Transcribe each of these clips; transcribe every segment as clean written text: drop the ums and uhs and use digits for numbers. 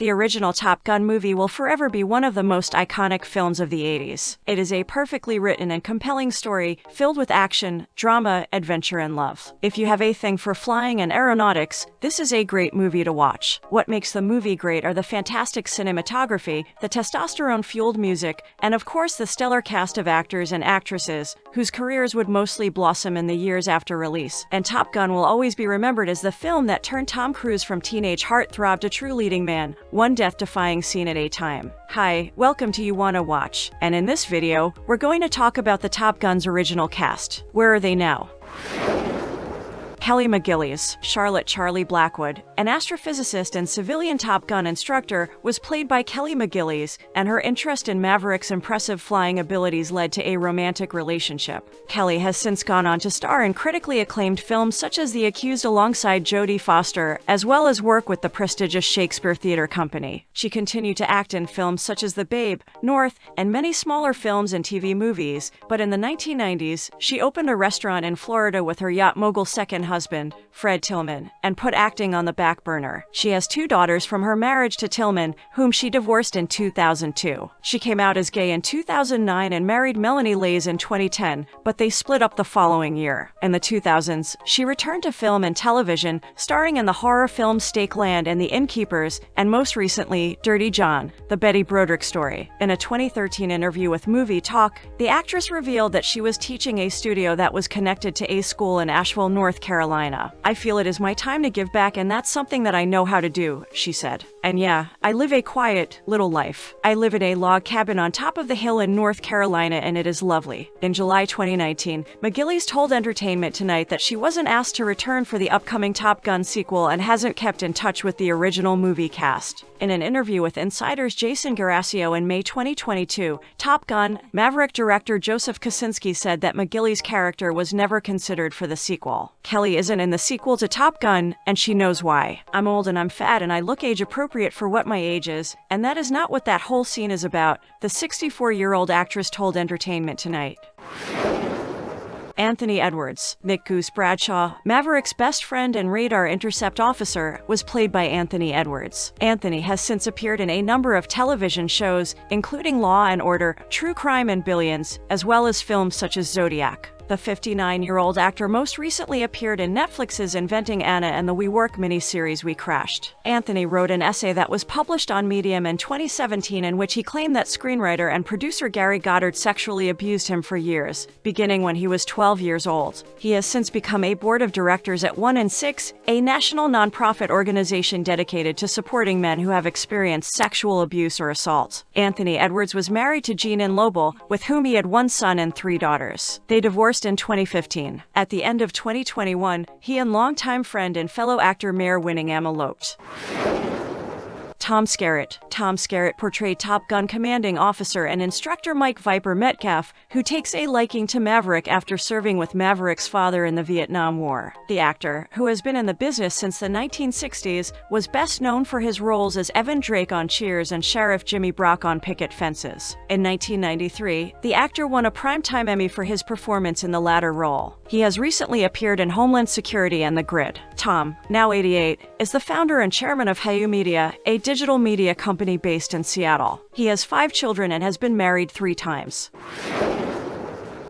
The original Top Gun movie will forever be one of the most iconic films of the 80s. It is a perfectly written and compelling story filled with action, drama, adventure, and love. If you have a thing for flying and aeronautics, this is a great movie to watch. What makes the movie great are the fantastic cinematography, the testosterone-fueled music, and of course the stellar cast of actors and actresses, whose careers would mostly blossom in the years after release. And Top Gun will always be remembered as the film that turned Tom Cruise from teenage heartthrob to true leading man, one death-defying scene at a time. Hi, welcome to YouWannaWatch, and in this video, we're going to talk about the Top Gun's original cast. Where are they now? Kelly McGillis, Charlotte Charlie Blackwood, an astrophysicist and civilian Top Gun instructor, was played by Kelly McGillis, and her interest in Maverick's impressive flying abilities led to a romantic relationship. Kelly has since gone on to star in critically acclaimed films such as The Accused alongside Jodie Foster, as well as work with the prestigious Shakespeare Theatre Company. She continued to act in films such as The Babe, North, and many smaller films and TV movies, but in the 1990s, she opened a restaurant in Florida with her yacht mogul second husband, Fred Tillman, and put acting on the back burner. She has two daughters from her marriage to Tillman, whom she divorced in 2002. She came out as gay in 2009 and married Melanie Lays in 2010, but they split up the following year. In the 2000s, she returned to film and television, starring in the horror film Stake Land and The Innkeepers, and most recently, Dirty John, the Betty Broderick story. In a 2013 interview with Movie Talk, the actress revealed that she was teaching a studio that was connected to a school in Asheville, North Carolina. I feel it is my time to give back, and that's something that I know how to do, she said. And yeah, I live a quiet, little life. I live in a log cabin on top of the hill in North Carolina, and it is lovely. In July 2019, McGillis told Entertainment Tonight that she wasn't asked to return for the upcoming Top Gun sequel and hasn't kept in touch with the original movie cast. In an interview with Insider's Jason Garasio in May 2022, Top Gun Maverick director Joseph Kosinski said that McGillis' character was never considered for the sequel. Kelly isn't in the sequel to Top Gun, and she knows why. I'm old and I'm fat and I look age appropriate for what my age is, and that is not what that whole scene is about, the 64-year-old actress told Entertainment Tonight. Anthony Edwards, Nick Goose Bradshaw, Maverick's best friend and radar intercept officer, was played by Anthony Edwards. Anthony has since appeared in a number of television shows, including Law and Order, True Crime, and Billions, as well as films such as Zodiac. The 59-year-old actor most recently appeared in Netflix's Inventing Anna and the We Work miniseries We Crashed. Anthony wrote an essay that was published on Medium in 2017 in which he claimed that screenwriter and producer Gary Goddard sexually abused him for years, beginning when he was 12 years old. He has since become a board of directors at 1 in 6, a national nonprofit organization dedicated to supporting men who have experienced sexual abuse or assault. Anthony Edwards was married to Jean Lobel, with whom he had 1 son and 3 daughters. They divorced in 2015. At the end of 2021, he and longtime friend and fellow actor Mare Winningham eloped. Tom Skerritt. Tom Skerritt portrayed Top Gun commanding officer and instructor Mike Viper Metcalf, who takes a liking to Maverick after serving with Maverick's father in the Vietnam War. The actor, who has been in the business since the 1960s, was best known for his roles as Evan Drake on Cheers and Sheriff Jimmy Brock on Picket Fences. In 1993, the actor won a Primetime Emmy for his performance in the latter role. He has recently appeared in Homeland Security and The Grid. Tom, now 88, is the founder and chairman of Hayu Media, a digital media company based in Seattle. He has 5 children and has been married 3 times.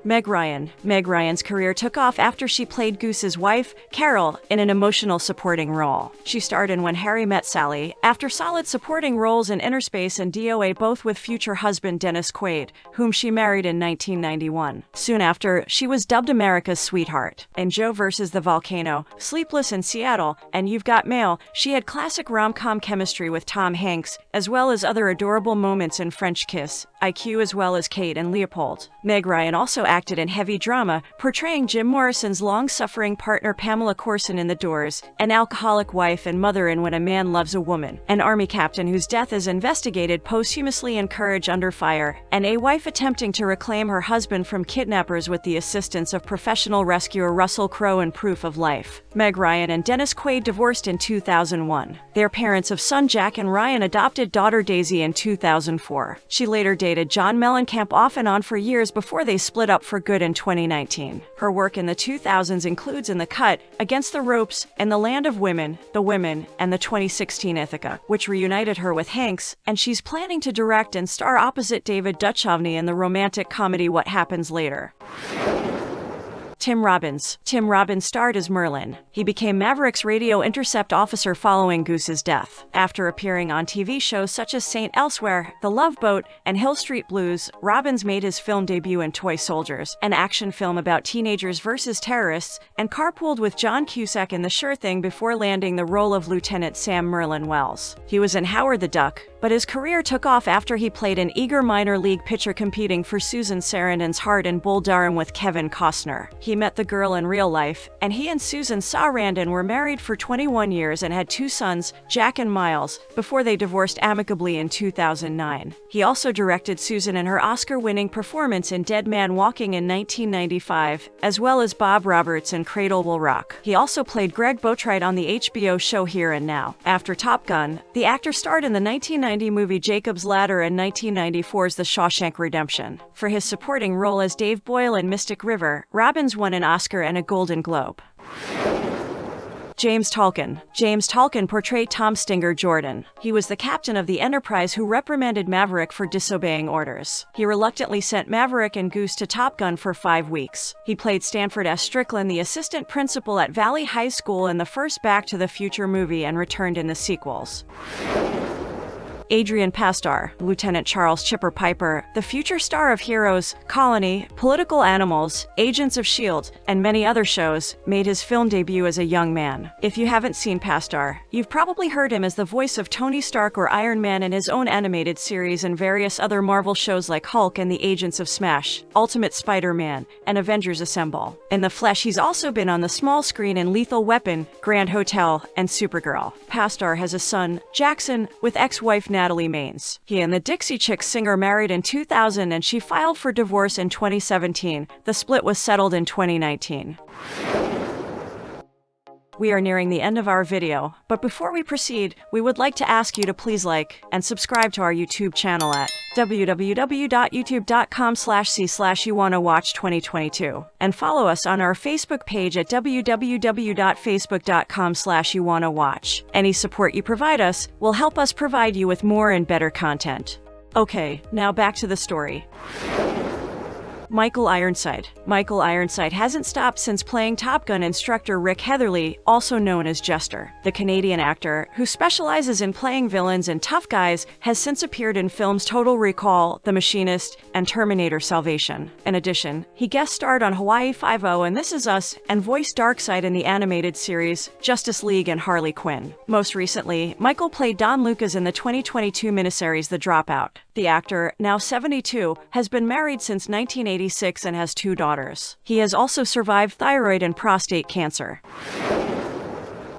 Meg Ryan. Meg Ryan's career took off after she played Goose's wife, Carol, in an emotional supporting role. She starred in When Harry Met Sally, after solid supporting roles in Inner Space and DOA, both with future husband Dennis Quaid, whom she married in 1991. Soon after, she was dubbed America's sweetheart. In Joe vs. the Volcano, Sleepless in Seattle, and You've Got Mail, she had classic rom-com chemistry with Tom Hanks, as well as other adorable moments in French Kiss, IQ, as well as Kate and Leopold. Meg Ryan also acted in heavy drama, portraying Jim Morrison's long-suffering partner Pamela Corson in The Doors, an alcoholic wife and mother in When a Man Loves a Woman, an army captain whose death is investigated posthumously in Courage Under Fire, and a wife attempting to reclaim her husband from kidnappers with the assistance of professional rescuer Russell Crowe in Proof of Life. Meg Ryan and Dennis Quaid divorced in 2001. Their parents of son Jack and Ryan adopted daughter Daisy in 2004. She later dated dated John Mellencamp off and on for years before they split up for good in 2019. Her work in the 2000s includes In the Cut, Against the Ropes, and The Land of Women, The Women, and the 2016 Ithaca, which reunited her with Hanks, and she's planning to direct and star opposite David Duchovny in the romantic comedy What Happens Later. Tim Robbins. Tim Robbins starred as Merlin. He became Maverick's radio intercept officer following Goose's death. After appearing on TV shows such as Saint Elsewhere, The Love Boat, and Hill Street Blues, Robbins made his film debut in Toy Soldiers, an action film about teenagers versus terrorists, and carpooled with John Cusack in The Sure Thing before landing the role of Lieutenant Sam Merlin Wells. He was in Howard the Duck, but his career took off after he played an eager minor league pitcher competing for Susan Sarandon's heart in Bull Durham with Kevin Costner. He met the girl in real life, and he and Susan Sarandon were married for 21 years and had 2 sons, Jack and Miles, before they divorced amicably in 2009. He also directed Susan in her Oscar-winning performance in Dead Man Walking in 1995, as well as Bob Roberts in Cradle Will Rock. He also played Greg Boatwright on the HBO show Here and Now. After Top Gun, the actor starred in the 1990 movie Jacob's Ladder and 1994's The Shawshank Redemption. For his supporting role as Dave Boyle in Mystic River, Robbins won an Oscar and a Golden Globe. James Tolkan. James Tolkan portrayed Tom Stinger Jordan. He was the captain of the Enterprise who reprimanded Maverick for disobeying orders. He reluctantly sent Maverick and Goose to Top Gun for 5 weeks. He played Stanford S. Strickland, the assistant principal at Valley High School in the first Back to the Future movie, and returned in the sequels. Adrian Pasdar, Lieutenant Charles Chipper Piper, the future star of Heroes, Colony, Political Animals, Agents of S.H.I.E.L.D., and many other shows, made his film debut as a young man. If you haven't seen Pasdar, you've probably heard him as the voice of Tony Stark or Iron Man in his own animated series and various other Marvel shows like Hulk and the Agents of S.M.A.S.H., Ultimate Spider-Man, and Avengers Assemble. In the flesh, he's also been on the small screen in Lethal Weapon, Grand Hotel, and Supergirl. Pasdar has a son, Jackson, with ex-wife Natalie Maines. He and the Dixie Chicks singer married in 2000 and she filed for divorce in 2017. The split was settled in 2019. We are nearing the end of our video, but before we proceed, we would like to ask you to please like and subscribe to our YouTube channel at www.youtube.com/c/YouWannaWatch2022 and follow us on our Facebook page at www.facebook.com/YouWannaWatch. Any support you provide us will help us provide you with more and better content. Okay, now back to the story. Michael Ironside. Michael Ironside hasn't stopped since playing Top Gun instructor Rick Heatherly, also known as Jester. The Canadian actor, who specializes in playing villains and tough guys, has since appeared in films Total Recall, The Machinist, and Terminator Salvation. In addition, he guest starred on Hawaii Five-0 and This Is Us, and voiced Darkseid in the animated series Justice League and Harley Quinn. Most recently, Michael played Don Lucas in the 2022 miniseries The Dropout. The actor, now 72, has been married since 1986 and has 2 daughters. He has also survived thyroid and prostate cancer.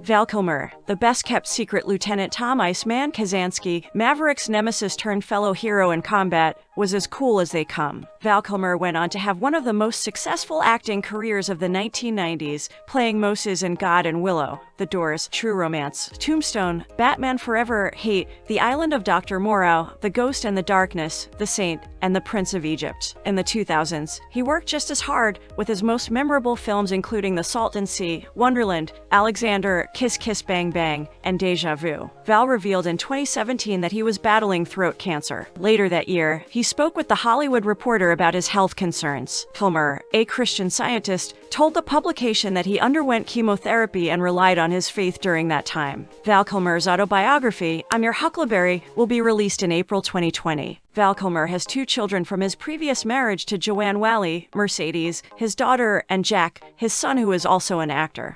Val Kilmer, the best-kept secret Lieutenant Tom Iceman Kazansky, Maverick's nemesis turned fellow hero in combat, was as cool as they come. Val Kilmer went on to have one of the most successful acting careers of the 1990s, playing Moses in God and Willow, The Doors, True Romance, Tombstone, Batman Forever, Hate, The Island of Dr. Moreau, The Ghost and the Darkness, The Saint, and The Prince of Egypt. In the 2000s, he worked just as hard, with his most memorable films including The Salton Sea, Wonderland, Alexander, Kiss Kiss Bang Bang, and Deja Vu. Val revealed in 2017 that he was battling throat cancer. Later that year, he spoke with The Hollywood Reporter about his health concerns. Kilmer, a Christian Scientist, told the publication that he underwent chemotherapy and relied on his faith during that time. Val Kilmer's autobiography, I'm Your Huckleberry, will be released in April 2020. Val Kilmer has 2 children from his previous marriage to Joanne Whalley, Mercedes, his daughter, and Jack, his son who is also an actor.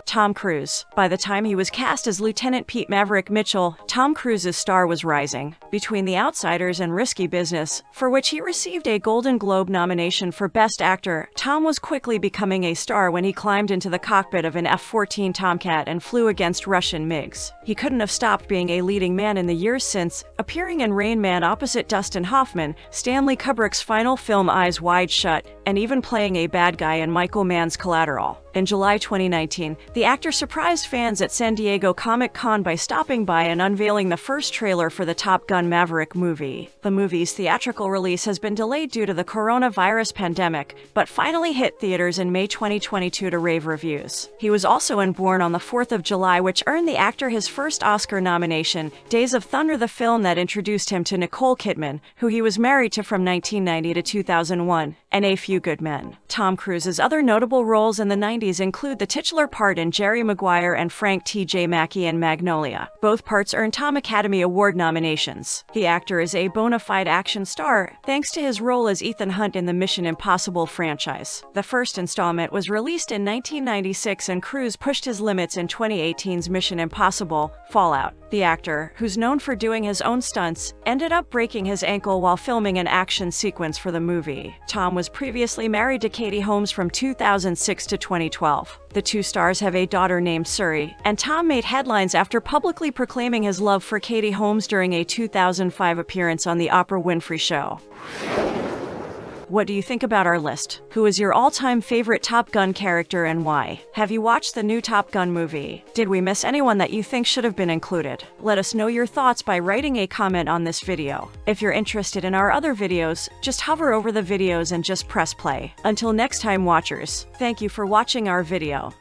Tom Cruise. By the time he was cast as Lieutenant Pete Maverick Mitchell, Tom Cruise's star was rising. Between The Outsiders and Risky Business, for which he received a Golden Globe nomination for Best Actor, Tom was quickly becoming a star when he climbed into the cockpit of an F-14 Tomcat and flew against Russian MiGs. He couldn't have stopped being a leading man in the years since, appearing in Rain Man opposite Dustin Hoffman, Stanley Kubrick's final film Eyes Wide Shut, and even playing a bad guy in Michael Mann's Collateral. In July 2019, the actor surprised fans at San Diego Comic-Con by stopping by and unveiling the first trailer for the Top Gun Maverick movie. The movie's theatrical release has been delayed due to the coronavirus pandemic, but finally hit theaters in May 2022 to rave reviews. He was also born on the 4th of July, which earned the actor his first Oscar nomination, Days of Thunder, the film that introduced him to Nicole Kidman, who he was married to from 1990 to 2001, and A Few Good Men. Tom Cruise's other notable roles in the 90s include the titular part in Jerry Maguire and Frank T.J. Mackey in Magnolia. Both parts earned Tom Academy Award nominations. The actor is a bona fide action star, thanks to his role as Ethan Hunt in the Mission Impossible franchise. The first installment was released in 1996, and Cruise pushed his limits in 2018's Mission Impossible: Fallout. The actor, who's known for doing his own stunts, ended up breaking his ankle while filming an action sequence for the movie. Tom was previously married to Katie Holmes from 2006 to 2012. The two stars have a daughter named Suri, and Tom made headlines after publicly proclaiming his love for Katie Holmes during a 2005 appearance on The Oprah Winfrey Show. What do you think about our list? Who is your all-time favorite Top Gun character and why? Have you watched the new Top Gun movie? Did we miss anyone that you think should have been included? Let us know your thoughts by writing a comment on this video. If you're interested in our other videos, just hover over the videos and just press play. Until next time, watchers, thank you for watching our video.